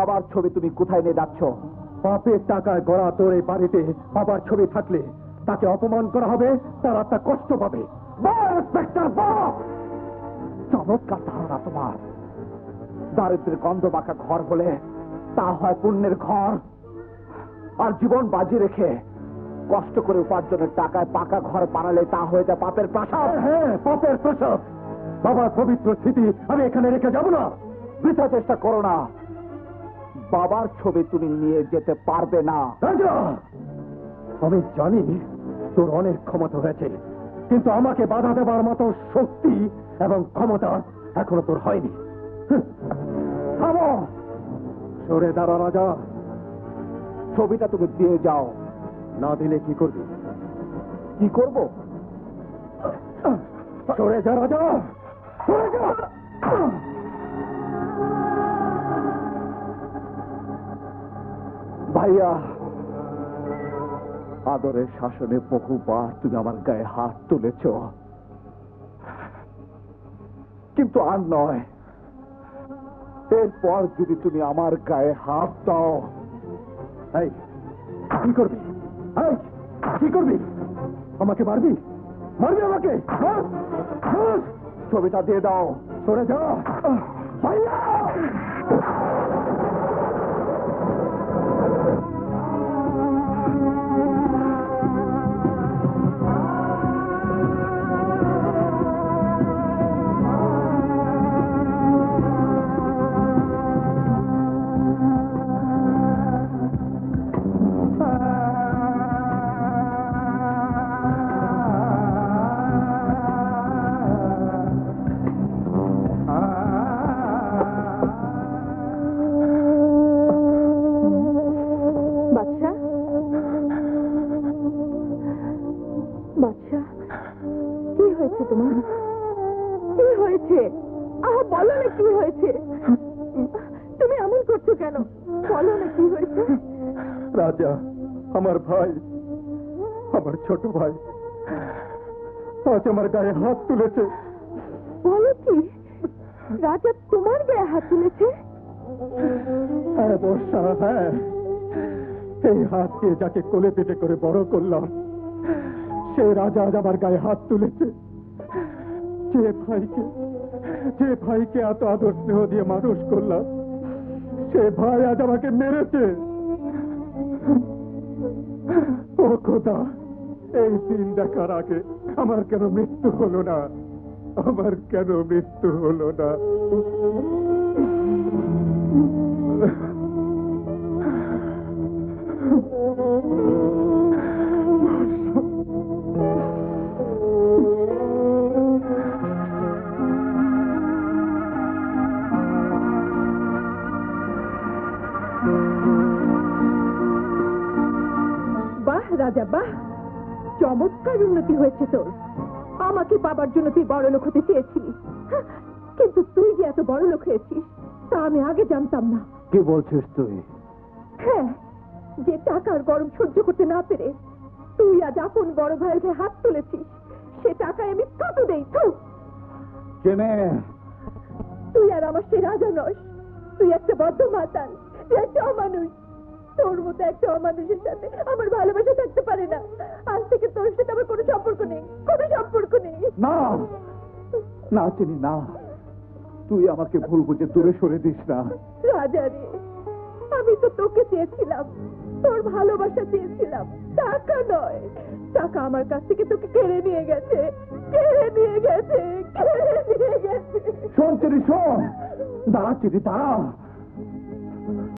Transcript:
বাবার ছবি তুমি কোথায় নিয়ে যাচ্ছ? বাপের টাকায় গড়া তোর এই বাড়িতে বাবার ছবি থাকলে তাকে অপমান করা হবে, তার আত্মা কষ্ট পাবে। চমৎকার ধারণা তোমার। দারিদ্রের গন্ধ বাঁকা ঘর হলে তা হয় পুণ্যের ঘর, আর জীবন বাজি রেখে কষ্ট করে উপার্জনের টাকায় পাকা ঘর বানালে তা হয়ে যায় পাপের প্রাসাদ। হ্যাঁ, পাপের প্রসাদ। বাবার পবিত্র স্মৃতি আমি এখানে রেখে যাব না। বৃথা চেষ্টা করো না, বাবার ছবি তুমি নিয়ে যেতে পারবে না। রাজা, আমি জানি তোর অনেক ক্ষমতা হয়েছে, কিন্তু আমাকে বাধা দেবার মতো শক্তি এবং ক্ষমতা এখনো তোর হয়নি। থামো, সরে দাঁড়া রাজা। ছবিটা তুমি দিয়ে যাও। না দিলে কি করবি? কি করবো? সরে যা রাজা, সরে যা। ভাইয়া, আদরের শাসনে বহুবার তুমি আমার গায়ে হাত তুলেছ, কিন্তু আর নয়। এরপর যদি তুমি আমার গায়ে হাত দাও। এই, কি করবি? এই, কি করবি? আমাকে মারবি? মারবি আমাকে? মার! মার! ছবিটা দিয়ে দাও। সরে যা ভাইয়া। বাদশা, কি হয়েছে তোমার? কি হয়েছে? আহা, বলো না কি হয়েছে। তুমি এমন করছো কেন? বলো না কি হয়েছে। রাজা, আমার ভাই, আমার ছোট ভাই আজ আমার গায়ে হাত তুলেছে। বলো কি? রাজা তোমার গায়ে হাত তুলেছে? হ্যাঁ বর্ষা, হ্যাঁ। এই হাতকে যাকে কোলে পেটে করে বড় করলাম, সে রাজা আজ আমার গায়ে হাত তুলেছে। যে ভাইকে এত আদর স্নেহ দিয়ে মানুষ করলাম, সে ভাই আজ আমাকে মেরেছে। ও খোদা, এই দিন দেখার আগে আমার কেন মৃত্যু হলো না? আমার কেন মৃত্যু হলো না? বাহ রাজা, বাহ, চমৎকার উন্নতি হয়েছে তোর। আমাকে পাবার জন্য তুই বড় লোক হতে চেয়েছিলি, কিন্তু তুই যে এত বড় লোক হয়েছিস তা আমি আগে জানতাম না। কি বলছিস তুই? হ্যাঁ, যে টাকার গরম সহ্য করতে না পেরে তুই আজ আপন বড় ভাইয়ের গায়ে হাত তুলেছিস, সে টাকায় আমি কত দেই। কেনে? তুই আর আমার সে রাজা নস, তুই একটা বদ্ধ মাতাল, তুই একটা অমানুষ। তোর মতো একটা অমানুষের সাথে আমার ভালোবাসা থাকতে পারে না। আজ থেকে তোর সাথে আমার কোনো সম্পর্ক নেই, কোনো সম্পর্ক নেই। না না চিনি না, তুই আমাকে ভুল বুঝে দূরে সরে দিস না। রাজা রে, আমি তো তোকে চেয়েছিলাম, তোর ভালোবাসা চেয়েছিলাম, টাকা নয়। টাকা আমার কাছ থেকে তোকে কেড়ে নিয়ে গেছে, কেড়ে নিয়ে গেছে, কেড়ে নিয়ে গেছে। শোন চিনি, শোন, দাঁড়া চিনি, দাঁড়া।